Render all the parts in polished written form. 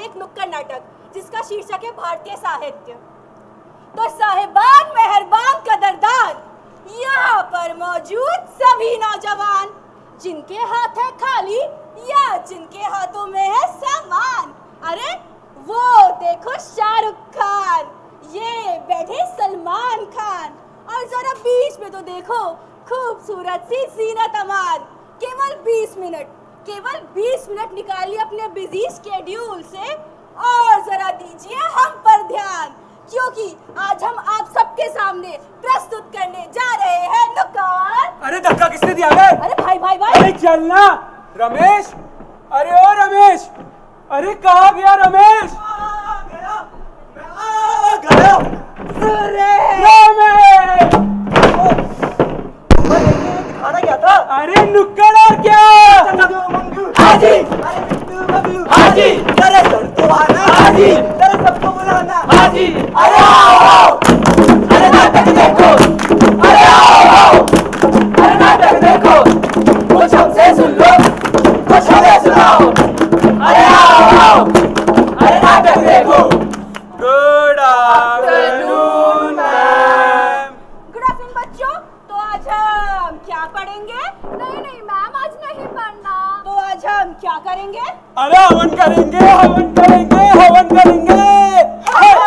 एक नुक्कड़ नाटक जिसका शीर्षक है भारतीय साहित्य। तो साहिबान, मेहरबान, कदरदान, यहाँ पर मौजूद सभी नौजवान जिनके हाथ है खाली या जिनके हाथों में है सामान, अरे वो देखो शाहरुख खान, ये बैठे सलमान खान, और जरा बीच में तो देखो खूबसूरत सी जीनत अमान। केवल 20 मिनट निकालिए अपने बिजी शेड्यूल से और जरा दीजिए हम पर ध्यान, क्योंकि आज हम आप सबके सामने प्रस्तुत करने जा रहे हैं नुक्कड़। अरे धक्का किसने दिया है? अरे भाई अरे चलना रमेश। अरे ओ रमेश, अरे कहाँ गया रमेश? गया रमेश, दिखाना क्या था? अरे नुक्कड़ और क्या? हाजी हाजी, तेरे घर तो आना हाजी, तेरे सबको बुलाना हाजी। अरे आओ, अरे नाटक देखो, अरे आओ, अरे नाटक देखो, कुछ हमसे सुन लो, कुछ हमें सुनाओ। अरे आओ, अरे नाटक देखो। Good afternoon ma'am. Good afternoon बच्चों। तो आज हम क्या पढ़ेंगे? नहीं मैम, आज नहीं पढ़ना। तो आज हम क्या करेंगे? अरे हवन करेंगे, हवन करेंगे, हवन करेंगे,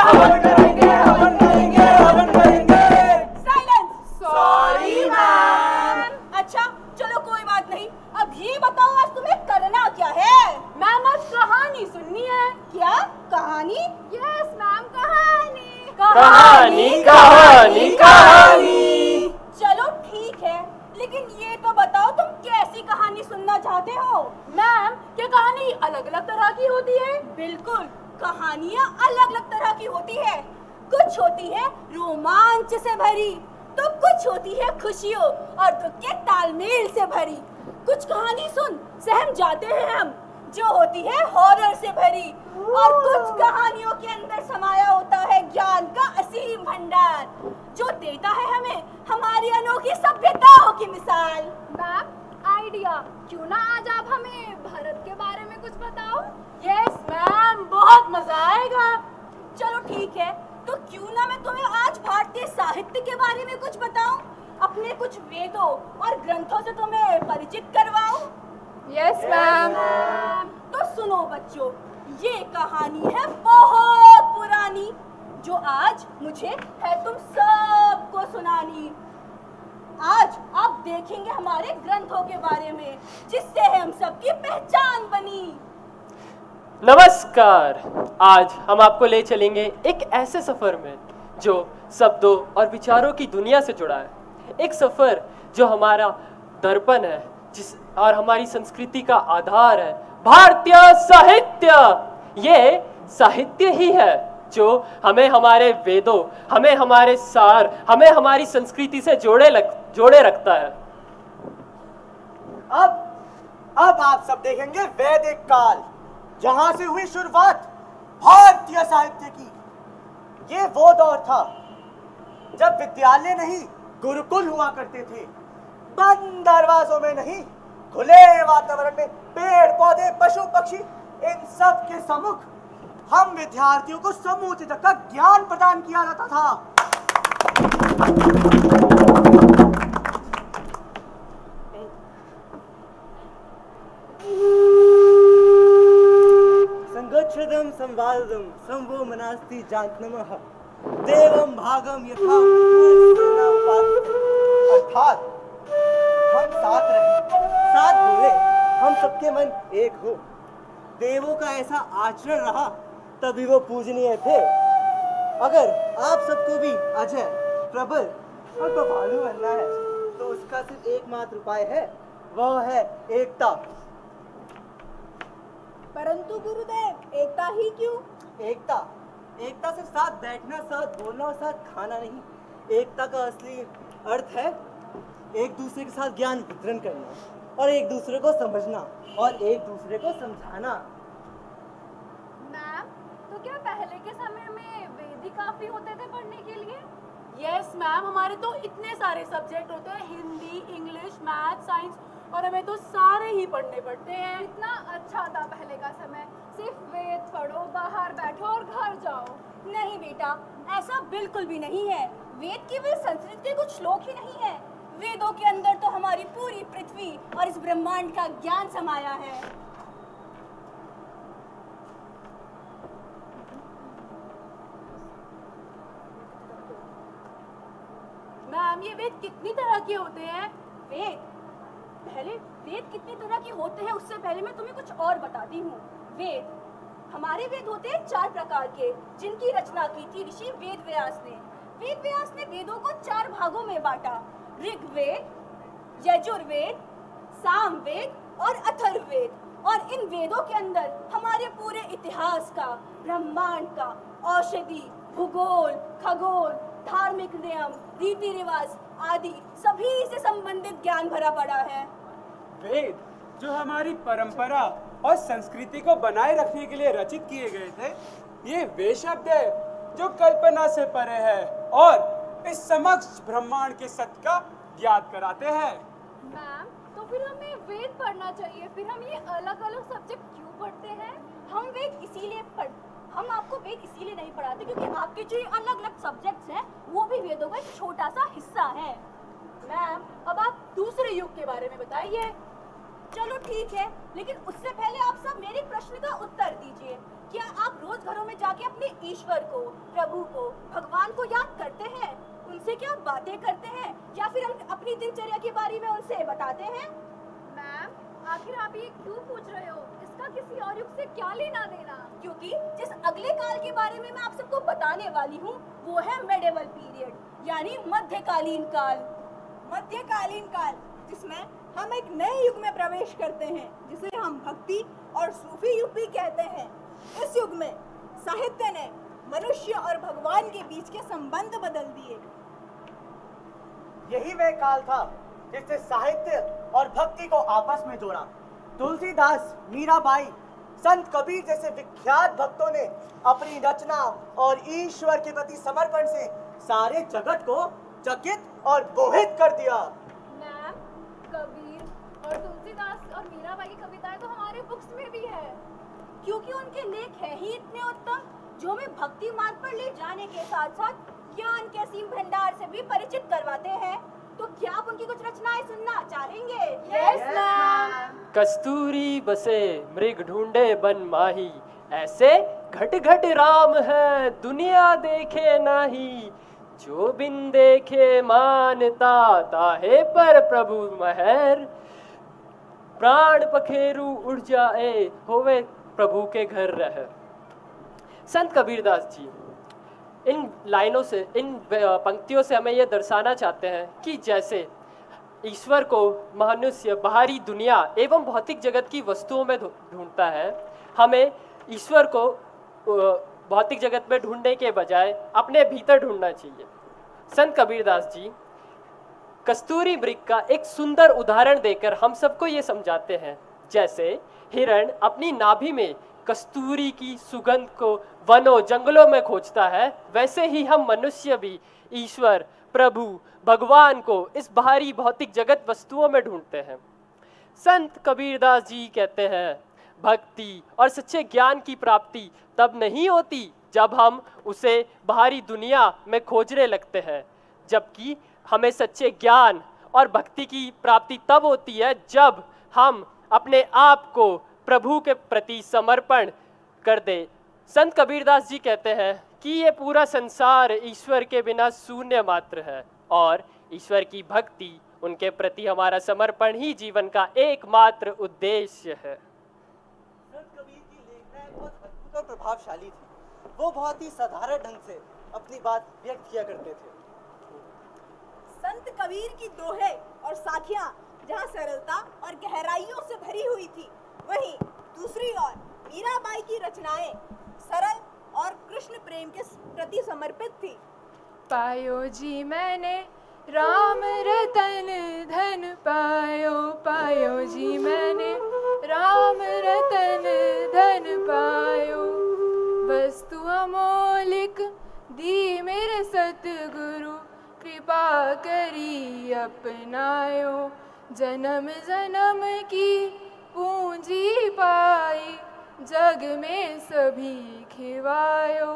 हवन करेंगे, हवन करेंगे, हवन करेंगे। साइलेंस। Sorry ma'am. अच्छा चलो कोई बात नहीं, अब ये बताओ आज तुम्हें करना क्या है? मैम आज कहानी सुननी है। क्या कहानी? यस मैम, कहानी कहानी कहानी कहानी। चलो ठीक है, लेकिन ये तो बताओ तुम कैसी कहानी सुनना चाहते हो? मैम क्या कहानी अलग अलग तरह की होती है? बिल्कुल, कहानियाँ अलग अलग तरह की होती है। कुछ होती है रोमांच से भरी, तो कुछ होती है खुशियों और दुख के तालमेल से भरी। कुछ कहानी सुन सहम जाते हैं हम, जो होती है हॉरर से भरी, और कुछ कहानियों के अंदर समाया होता है ज्ञान का असीम भंडार, जो देता है हमें हमारी अनोखी सभ्यताओं की मिसाल। मैम आइडिया, क्यों ना आज आप हमें भारत के बारे में कुछ बताओ? यस मैम, बहुत मजा आएगा। चलो ठीक है, तो क्यों ना मैं तुम्हें आज भारतीय साहित्य के बारे में कुछ बताऊं, अपने कुछ वेदों और ग्रंथों से तुम्हें परिचित करवाऊं। Yes ma'am. तो सुनो बच्चों, ये कहानी है बहुत पुरानी, जो आज मुझे है तुम सबको सुनानी। आज आप देखेंगे हमारे ग्रंथों के बारे में, जिससे हम सबकी पहचान बनी। नमस्कार, आज हम आपको ले चलेंगे एक ऐसे सफर में जो शब्दों और विचारों की दुनिया से जुड़ा है। एक सफर जो हमारा दर्पण है, जिस और हमारी संस्कृति का आधार है। भारतीय साहित्य, ये साहित्य ही है जो हमें हमारे वेदों, हमें हमारे सार, हमें हमारी संस्कृति से जोड़े रखता है। अब आप सब देखेंगे वैदिक काल, जहां से हुई शुरुआत भारतीय साहित्य की। ये वो दौर था जब विद्यालय नहीं गुरुकुल हुआ करते थे। बंद दरवाजों में नहीं, खुले वातावरण में पेड़ पौधे पशु पक्षी इन सब के सम्मुख हम विद्यार्थियों को समूचे तक का ज्ञान प्रदान किया जाता था। संगच्छदं संवादं संवो मनास्ति जानतमः देवं भागम यथा। अर्थात हम साथ रहे, साथ बोले, हम सबके मन एक हो। देवों का ऐसा आचरण रहा तभी वो पूजनीय थे। अगर आप सबको भी अजय, प्रबल और प्रभालु बनना है तो उसका सिर्फ एकमात्र उपाय है, वह है एकता। परंतु गुरुदेव, एकता ही क्यों? एकता सिर्फ साथ बैठना, साथ बोलना और साथ खाना नहीं। एकता का असली अर्थ है एक दूसरे के साथ ज्ञान वितरण करना और एक दूसरे को समझना और एक दूसरे को समझाना। मैम, तो क्या पहले के समय में वेद ही काफी होते थे पढ़ने के लिए? यस मैम, हमारे तो इतने सारे सब्जेक्ट होते हैं, हिंदी, इंग्लिश, मैथ, साइंस, और हमें तो सारे ही पढ़ने पड़ते हैं। इतना अच्छा था पहले का समय, सिर्फ वेद पढ़ो, बाहर बैठो और घर जाओ। नहीं बेटा, ऐसा बिल्कुल भी नहीं है। वेद केवल संस्कृत के कुछ श्लोक ही नहीं है, वेदों के अंदर तो हमारी पूरी पृथ्वी और इस ब्रह्मांड का ज्ञान समाया है। मैम, ये वेद कितनी तरह के होते हैं? वेद कितनी तरह के होते हैं उससे पहले मैं तुम्हें कुछ और बताती हूँ। हमारे वेद होते हैं 4 प्रकार के, जिनकी रचना की थी ऋषि वेद व्यास ने। वेद व्यास ने वेदों को 4 भागों में बांटा, ऋग्वेद, यजुर्वेद, सामवेद और अथर्ववेद। और इन वेदों के अंदर हमारे पूरे इतिहास का, ब्रह्मांड का, औषधि, भूगोल, खगोल, धार्मिक नियम, रीति रिवाज आदि सभी से संबंधित ज्ञान भरा पड़ा है। वेद जो हमारी परंपरा और संस्कृति को बनाए रखने के लिए रचित किए गए थे, ये वे शब्द है जो कल्पना से परे है और इस समक्ष ब्रह्मांड के सत्य का याद कराते हैं। मैम, तो फिर हमें वेद पढ़ना चाहिए, फिर हम ये अलग अलग सब्जेक्ट क्यों पढ़ते हैं? हम आपको वेद इसीलिए नहीं पढ़ाते क्योंकि आपके जो अलग अलग सब्जेक्ट्स हैं वो भी वेदों का एक छोटा सा हिस्सा है। मैम, अब आप दूसरे युग के बारे में बताइए। चलो ठीक है, लेकिन उससे पहले आप सब मेरे प्रश्न का उत्तर दीजिए। क्या आप रोज घरों में जाके अपने ईश्वर को, प्रभु को, भगवान को याद करते हैं? उनसे क्या बातें करते हैं या फिर हम अपनी दिनचर्या के बारे में उनसे बताते हैं? मैम, आखिर आप ये क्यों पूछ रहे हो? इसका किसी और युग से क्या लेना देना? क्योंकि जिस अगले काल के बारे में मैं आप सबको बताने वाली हूँ वो है मेडिवल पीरियड, यानी मध्यकालीन काल। मध्यकालीन काल, जिसमें हम एक नए युग में प्रवेश करते हैं, जिसे हम भक्ति और सूफी युग भी कहते हैं। इस युग में साहित्य ने मनुष्य और भगवान के बीच के संबंध बदल दिए। यही वह काल था जिसने साहित्य और भक्ति को आपस में जोड़ा। तुलसीदास, मीराबाई, संत कबीर जैसे विख्यात भक्तों ने अपनी रचना और ईश्वर के प्रति समर्पण से सारे जगत को चकित और मोहित कर दिया। मैम, कबीर और तुलसीदास और मीराबाई की कविताएं तो हमारे बुक्स में भी है। क्योंकि उनके लेख है ही इतने उत्तम, जो हमें भक्ति मार्ग पर ले जाने के साथ साथ ज्ञान के असीम भंडार से भी परिचित करवाते हैं। तो क्या आप उनकी कुछ रचनाएं सुनना चाहेंगे? Yes ma'am. कस्तूरी बसे मृग ढूंढे बन माही, ऐसे घट घट राम है दुनिया देखे नाही। जो बिन देखे मानता ताहे पर प्रभु महर, प्राण पखेरु उड़ जाए होवे प्रभु के घर रह। संत कबीरदास जी इन लाइनों से, इन पंक्तियों से हमें यह दर्शाना चाहते हैं कि जैसे ईश्वर को मनुष्य बाहरी दुनिया एवं भौतिक जगत की वस्तुओं में ढूंढता है, हमें ईश्वर को भौतिक जगत में ढूंढने के बजाय अपने भीतर ढूंढना चाहिए। संत कबीरदास जी कस्तूरी मृग का एक सुंदर उदाहरण देकर हम सबको ये समझाते हैं, जैसे हिरण अपनी नाभि में कस्तूरी की सुगंध को वनों जंगलों में खोजता है, वैसे ही हम मनुष्य भी ईश्वर, प्रभु, भगवान को इस बाहरी भौतिक जगत वस्तुओं में ढूंढते हैं। संत कबीरदास जी कहते हैं, भक्ति और सच्चे ज्ञान की प्राप्ति तब नहीं होती जब हम उसे बाहरी दुनिया में खोजने लगते हैं, जबकि हमें सच्चे ज्ञान और भक्ति की प्राप्ति तब होती है जब हम अपने आप को प्रभु के प्रति समर्पण कर दे। संत कबीरदास जी कहते हैं कि ये पूरा संसार ईश्वर के बिना शून्य मात्र है और ईश्वर की भक्ति, उनके प्रति हमारा समर्पण ही जीवन का एकमात्र उद्देश्य है। संत कबीर की लेखनाएं बहुत अद्भुत और प्रभावशाली थी। वो बहुत ही साधारण ढंग से अपनी बात व्यक्त किया करते थे। संत कबीर की दोहे और साखियां जहां सरलता और गहराइयों से भरी हुई थी, वहीं दूसरी ओर मीराबाई की रचनाएं सरल और कृष्ण प्रेम के प्रति समर्पित थी। पायो जी मैंने राम रतन धन पायो, पायो जी मैंने राम रतन धन पायो। वस्तु अमोलिक दी मेरे सतगुरु, कृपा करी अपनायो। जन्म जन्म की पूंजी पाई, जग में सभी खिवायो।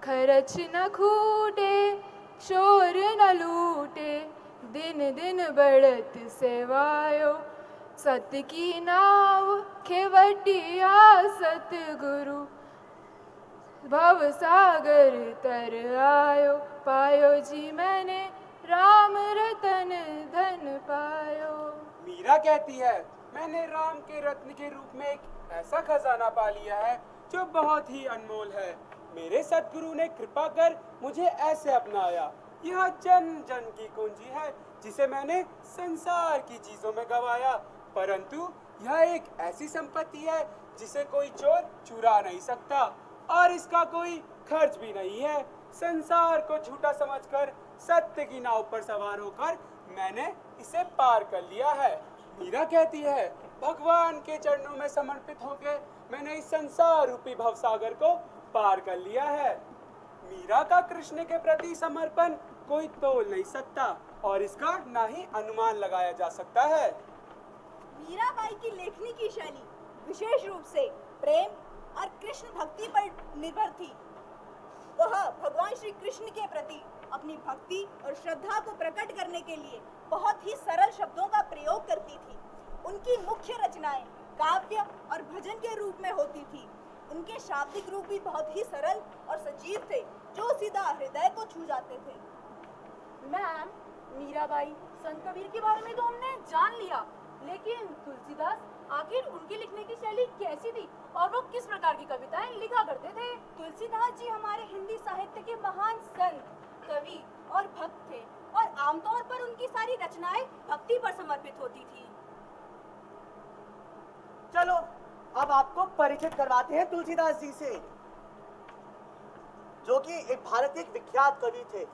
खर्च न खूटे, शोर न लूटे, दिन दिन बढ़त सेवायो। सत की नाव खेवटिया सतगुरु, भव सागर तर आयो। पायो जी मैंने राम रतन धन पायो। मीरा कहती है, मैंने राम के रत्न के रूप में एक ऐसा खजाना पा लिया है जो बहुत ही अनमोल है। मेरे सतगुरु ने कृपा कर मुझे ऐसे अपनाया। यह जन जन की कुंजी है जिसे मैंने संसार की चीजों में गवाया, परंतु यह एक ऐसी संपत्ति है जिसे कोई चोर चुरा नहीं सकता और इसका कोई खर्च भी नहीं है। संसार को झूठा समझकर सत्य की नाव पर सवार होकर मैंने इसे पार कर लिया है। मीरा कहती है, भगवान के चरणों में समर्पित होकर मैंने इस संसार रूपी भवसागर को पार कर लिया है। मीरा का कृष्ण के प्रति समर्पण कोई तोल नहीं सकता और इसका ना ही अनुमान लगाया जा सकता है। मीराबाई की लेखनी की शैली विशेष रूप से प्रेम और कृष्ण भक्ति पर निर्भर थी। वह भगवान श्री कृष्ण के प्रति अपनी भक्ति और श्रद्धा को प्रकट करने के लिए बहुत ही सरल शब्दों का प्रयोग करती थी। उनकी मुख्य रचनाएं काव्य और भजन के रूप में होती थी। उनके शाब्दिक रूप भी बहुत ही सरल और सजीव थे, जो सीधा हृदय को छू जाते थे। मैम, मीराबाई, संत कबीर के बारे में तो हमने जान लिया, लेकिन तुलसीदास आखिर उनकी लिखने की शैली कैसी थी और वो किस प्रकार की कविताएं लिखा करते थे? तुलसीदास जी हमारे हिंदी साहित्य के महान संत, कवि और भक्त थे और आमतौर पर उनकी सारी रचनाएं भक्ति पर समर्पित होती थी। चलो अब आपको परिचित करवाते हैं तुलसीदास जी से, जो कि एक भारत के एक विख्यात कवि थे।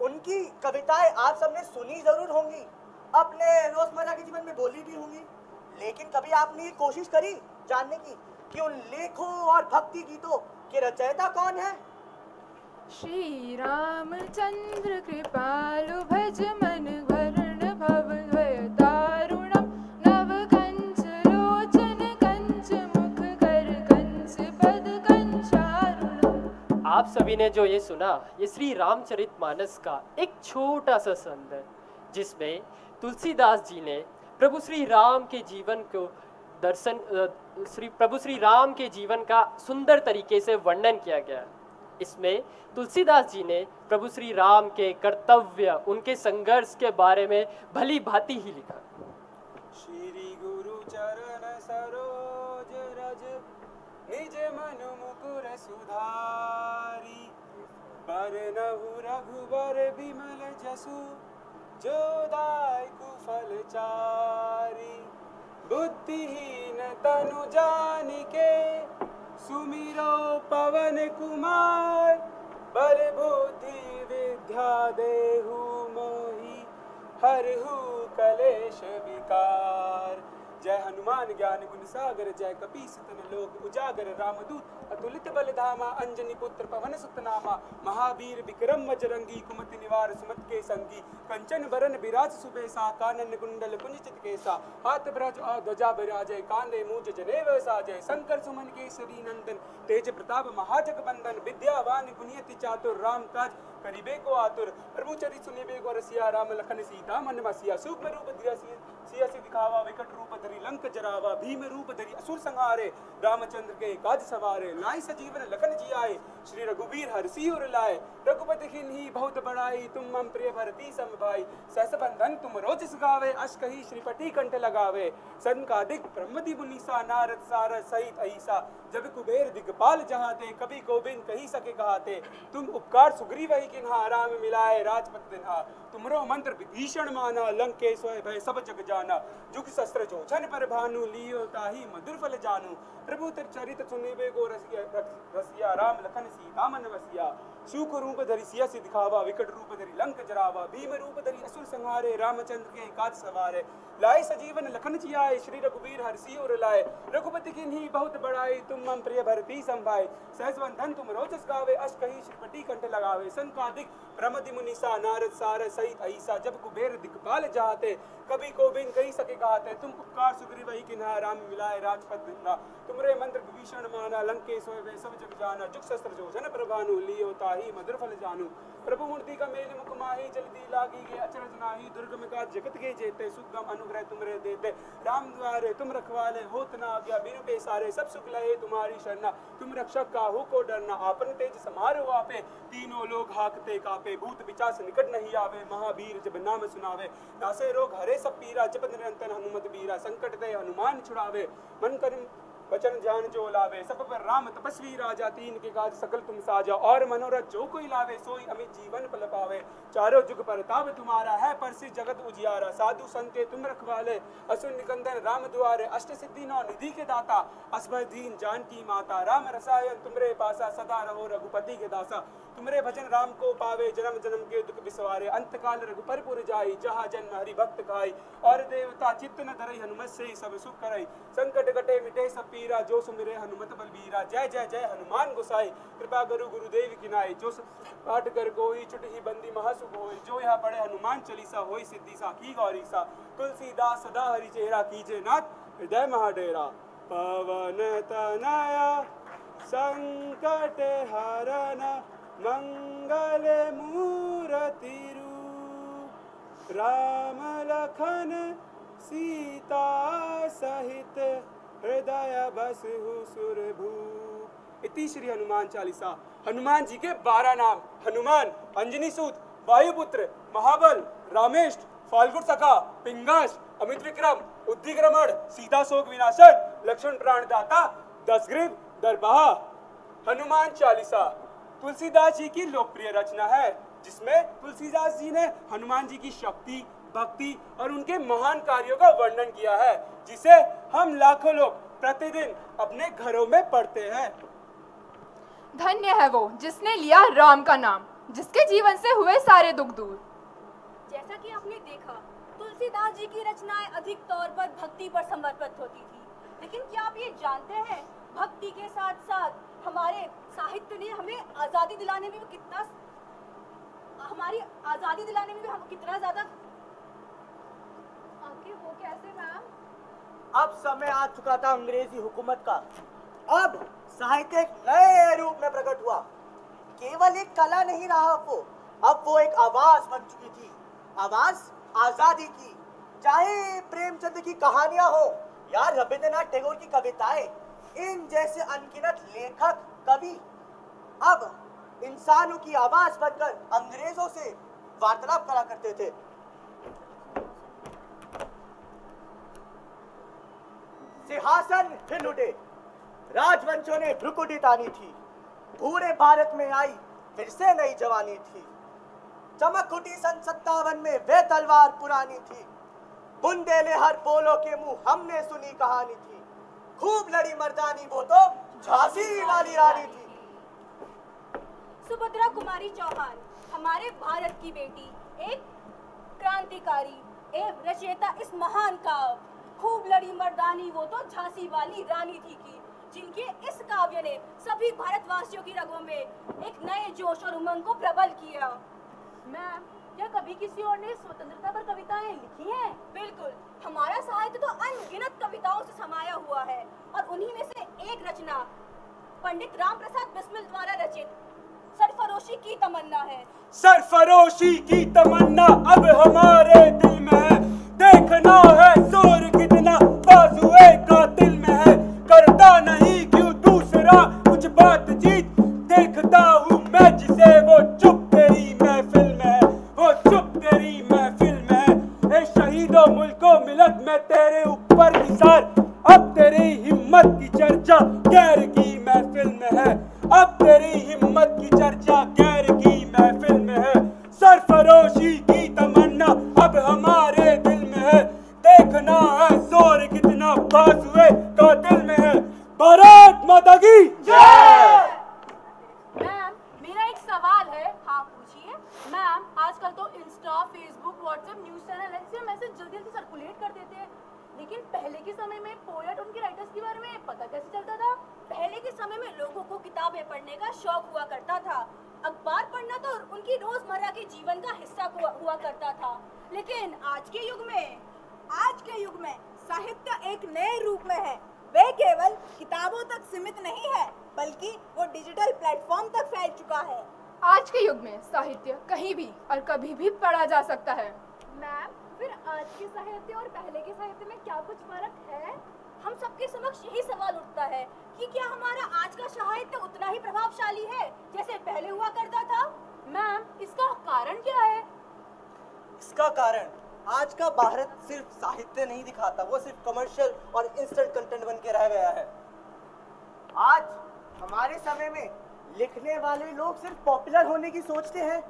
उनकी कविताएं आप सबने सुनी जरूर होंगी, अपने रोजमर्रा के जीवन में बोली भी होंगी, लेकिन कभी आपने ये कोशिश करी जानने की कि उन लेखों और भक्ति गीतों के रचयिता कौन है? श्री रामचंद्र कृपालु भज मन भरण भव भय दारुणम, नव कंच लोचन कंच मुख कर कंच पद कंचारुणम। आप सभी ने जो ये सुना, ये श्री रामचरितमानस का एक छोटा सा संद है, जिसमें तुलसीदास जी ने प्रभु श्री राम के जीवन को प्रभु श्री राम के जीवन का सुंदर तरीके से वर्णन किया गया। इसमें तुलसीदास जी ने प्रभु श्री राम के कर्तव्य, उनके संघर्ष के बारे में भली भांति ही लिखा। श्री गुरु चरण सरोज रज, निज मनु मुकुर सुधारी, बरनहु रघुबर बिमल जसु, जो दायकु फल चारी। बुद्धिहीन तनु जानिके, सुमिरो पवन कुमार, बल बुद्धि विद्या देहु मोहि, हरहु कलेश विकार। जय हनुमान ज्ञान गुण सागर, जय कपीस तन लोक उजागर, रामदूत अतुलित बल धामा, अंजनी पुत्र पवन सुत नामा। महावीर विक्रम बजरंगी, कुमति निवार सुमत के संगी, कंचन बरन बिराज सुबेसा, कानन कुंडल कुंजित केसा। हाथ ब्रज और ध्वजा विराजय, कांधे मूज जनेव साजय। शंकर सुमन केसरी नंदन, तेज प्रताप महाजगबंदन। विद्यावान गुणियति चातुर, राम काज करिबे को आतुर। प्रभु चरित सुनिबे को रसिया, राम लखन सीता मन बसिया। सूक्ष्म रूप धरि सिया दिखावा, विकट रूप धरि लंक जरावा। भीम रूप धरि असुर संहारे, रामचंद्र के काज सवारे। लाए सजीवन लखन जियाए, श्री रघुबीर हरषि उर लाए। रघुपति कीन्ही बहुत बड़ाई, तुम मम प्रिय भरती सम भाई। सहस बंधन तुम रोज गावे, अष्ट कही श्रीपति कंठ लगावे। सनकादिक ब्रह्मदि मुनीसा, नारद सारद सहित अहिसा। जब कुबेर दिगपाल जहाते, कभी गोविंद कही सके कहाते। तुम उपकार सुग्रीव ही किन्हा, राम मिलाए राजपत दिन्हा। तुमरो मंत्र विभीषण माना, लंकेश्वर भय सब जग जाना। जुग शस्त्र जोछन पर भानु, लियो ताहि मधुर फल जानू। प्रभु चरित सुनिबे को रसिया, राम लखन सीता मन बसिया। सूख रूप धरि सिया से दिखावा, विकट रूप धरि लंक जरावा, भीम रूप धरि असुर संहारे, रामचंद्र के काज सवारे, लाए सजीवन लखन जियाए, श्री रघुबीर हरषि उर लाए, रघुपति किन्हीं बहुत बड़ाई, तुम मम प्रिय भरती संभाए, सहज बंधन तुम रोजस गावे, अष्ट कही श्रीपति कंठ लगावे, संकादिक प्रमदि मुनीसा, नारद सारद सहित ऐसा, जब कुबेर दिक्पाल जाते, कभी को बिन कही सके कहते, तुम उपकार सुग्रीव ही किन्हा, राम मिलाए राजपद बिन्हा, तुमरे मंत्र विभीषण माना, लंकेश होय सब जग जाना, जुग शस्त्र जो जन प्रभानु, लियो ताहि मधुर फल जानू, प्रभु मूर्ति का मेल मुख माही, जल्दी लागी गे अचरज नाही, दुर्गम काज जगत के जेते, सुगम अनुग्रह तुमरे देते, राम द्वारे तुम रखवाले, होत न आज्ञा बिनु पैसारे, सब सुख लहे तुम्हारी शरणा, तुम रक्षक काहू को डरना, आपन तेज समारो आपे, तीनों लोग हाकते कापे, भूत पिचास निकट नहीं आवे, महावीर जब नाम सुनावे, नासे रोग हरे सब पीरा, जपत निरंतर हनुमत बीरा, संकट दे हनुमान छुड़ावे, मन करिम वचन ध्यान जो लावे, सब पर राम तपस्वी राजा, तीन के काज सकल तुम साजा, और मनोरथ जो कोई लावे, सोई अमित जीवन फल पावे, चारों जुग परताप तुम्हारा है, परसिद्ध जगत उजियारा, साधु संते तुम रखवाले, असुर निकंदन राम दुआरे, अष्ट सिद्धि नौ निधि के दाता, असबर दीन जानकी माता, राम रसायन तुमरे पासा, सदा रहो रघुपति के दासा, तुमरे भजन राम को पावे, जन्म जन्म के दुख बिसवारे, अंत काल रघुपर पुर जाई, जहाँ जन्म हरि भक्त खाई, और देवता चित्त न धरई, हनुमत से सब सुख करई, संकट कटे मिटे सब पीरा, जो सुमिरे हनुमत बलबीरा, जय जय जय हनुमान गोसाई, कृपा करो गुरुदेव की नाई, जो पाठ कर कोई चुटही बंदी महासुख होई, जो यहाँ पढ़े हनुमान चालीसा, होई सिद्धि साखी गौरी सा, तुलसीदास सदा हरि चेहरा, कीजे नाथ हृदय महाडेरा, पवन तनया संकट हरन, मंगल मूर्ति रूप, राम लखन सीता सहित, हृदय बसहु सुरभूप। इति श्री हनुमान चालीसा। हनुमान जी के 12 नाम: हनुमान, अंजनी सूत, वायुपुत्र, महाबल, रामेष्ट, फाल्गुन सखा, पिंगास, अमित विक्रम, उद्धिक्रमण, सीता शोक विनाशन, लक्ष्मण प्राणदाता, दशग्रीव, दरबाहा। हनुमान चालीसा तुलसीदास जी की लोकप्रिय रचना है, जिसमें तुलसीदास जी ने हनुमान जी की शक्ति, भक्ति और उनके महान कार्यों का वर्णन किया है, जिसे हम लाखों लोग प्रतिदिन अपने घरों में पढ़ते हैं। धन्य है वो जिसने लिया राम का नाम, जिसके जीवन से हुए सारे दुख दूर। जैसा कि आपने देखा, तुलसीदास जी की रचनाएं अधिक तौर पर भक्ति पर समर्पित होती थी, लेकिन क्या आप ये जानते हैं, भक्ति के साथ साथ हमारे साहित्य ने हमें आजादी दिलाने में भी कितना, हमारी आजादी दिलाने में भी हम कितना ज्यादा, आखिर वो कैसे मैम? अब समय आ चुका था अंग्रेजी हुकूमत का। अब साहित्य एक नए रूप में प्रकट हुआ। केवल एक कला नहीं रहा वो, अब वो एक आवाज बन चुकी थी, आवाज आजादी की। चाहे प्रेमचंद की कहानियां हो या रविंद्रनाथ टैगोर की कविताएं, इन जैसे अनगिनत लेखक, कवि अब इंसानों की आवाज बनकर अंग्रेजों से वार्तालाप करा करते थे। सिंहासन हिल उठे, राजवंशों ने भ्रुकुटी तानी थी, पूरे भारत में आई फिर से नई जवानी थी। चमक उठी सन 57 में वे तलवार पुरानी थी, बुंदेले हर पोलो के मुंह हमने सुनी कहानी थी। खूब लड़ी मर्दानी वो तो झांसी वाली रानी थी। सुभद्रा कुमारी चौहान हमारे भारत की बेटी, एक क्रांतिकारी एवं रचयिता इस महान काव्य खूब लड़ी मर्दानी वो तो झांसी वाली रानी थी की, जिनके इस काव्य ने सभी भारतवासियों की रगों में एक नए जोश और उमंग को प्रबल किया। मैम, क्या कभी किसी और ने स्वतंत्रता पर कविताएं लिखी हैं? बिल्कुल, हमारा साहित्य तो अनगिनत कविताओं से समाया हुआ है, और उन्हीं में से एक रचना पंडित राम प्रसाद बिस्मिल द्वारा रचित सरफरोशी की तमन्ना है। सरफरोशी की तमन्ना अब हमारे दिल में है, देखना है जोर कितना बाजुए कातिल में है, करता नहीं क्यों दूसरा कुछ बातचीत, देखता हूँ मैं जिसे वो चुप तेरी महफिल में है, वो चुप तेरी महफिल में है। ए शहीदों मुल्को मिलत में तेरे ऊपर निसार, अब तेरी हिम्मत की चर्चा गैर की महफिल में है, अब तेरी हिम्मत की चर्चा गैर की महफिल में है। सरफरोशी की तमन्ना अब हमारे दिल में है, देखना है जोर कितना बाजुए कातिल में है। भारत माता की जय। मैम, मेरा एक सवाल अब न्यूज़ चैनल है इसलिए मैसेज जल्दी जल्दी सर्कुलेट कर देते हैं। लेकिन पहले के समय में पोएट उनके राइटर्स के बारे में पता कैसे चलता था? पहले के समय में लोगों को किताबें पढ़ने का शौक हुआ करता था। अखबार पढ़ना तो उनकी रोजमर्रा के जीवन का हिस्सा हुआ करता था। लेकिन आज के युग में साहित्य एक नए रूप में है। वे केवल किताबों तक सीमित नहीं है, बल्कि वो डिजिटल प्लेटफॉर्म तक फैल चुका है। आज के युग में साहित्य कहीं भी और कभी भी पढ़ा जा सकता है। मैम, फिर आज के साहित्य और पहले के साहित्य में क्या कुछ फर्क है? हम सबके समक्ष यही सवाल उठता है कि क्या हमारा आज का साहित्य उतना ही प्रभावशाली है जैसे पहले हुआ करता था? मैम, इसका कारण क्या है? इसका कारण आज का भारत सिर्फ साहित्य नहीं दिखाता, वो सिर्फ कमर्शियल और इंस्टेंट कंटेंट बन के रह गया है। आज हमारे समय में लिखने वाले लोग सिर्फ पॉपुलर होने की सोचते हैं,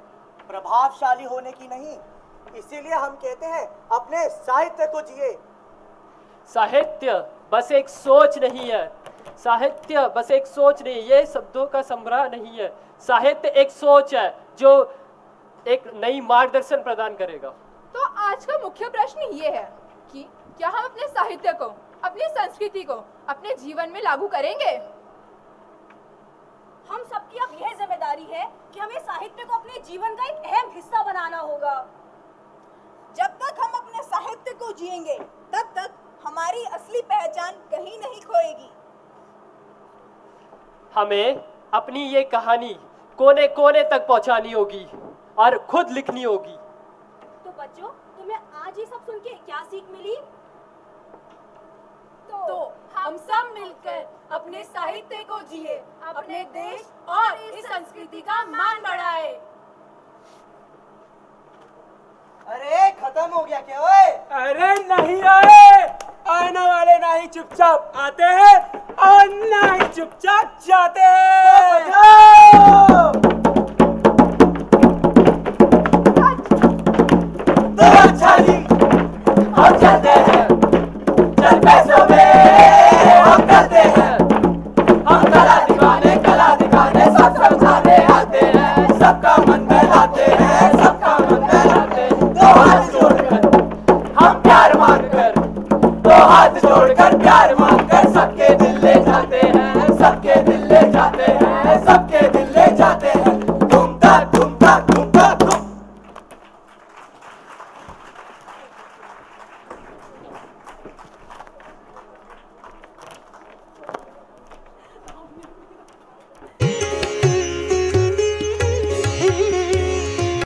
प्रभावशाली होने की नहीं। इसीलिए हम कहते हैं अपने साहित्य को जिए। साहित्य बस एक सोच नहीं है, साहित्य बस एक सोच नहीं, ये शब्दों का संग्रह नहीं है। साहित्य एक सोच है जो एक नई मार्गदर्शन प्रदान करेगा। तो आज का मुख्य प्रश्न ये है कि क्या हम अपने साहित्य को, अपनी संस्कृति को अपने जीवन में लागू करेंगे? हम सबकी अब यह जिम्मेदारी है कि हमें साहित्य को अपने जीवन का एक अहम हिस्सा बनाना होगा। जब तक हम अपने साहित्य को जिएंगे, तब तक हमारी असली पहचान कहीं नहीं खोएगी। हमें अपनी ये कहानी कोने कोने तक पहुंचानी होगी और खुद लिखनी होगी। तो बच्चों, तुम्हें आज ये सब सुन के क्या सीख मिली? तो हम सब मिलकर अपने साहित्य को जिए, अपने देश और इस संस्कृति का मान बढ़ाए। अरे खत्म हो गया क्या ओए? अरे नहीं आने वाले ना ही चुपचाप आते हैं और ना ही चुपचाप जाते हैं।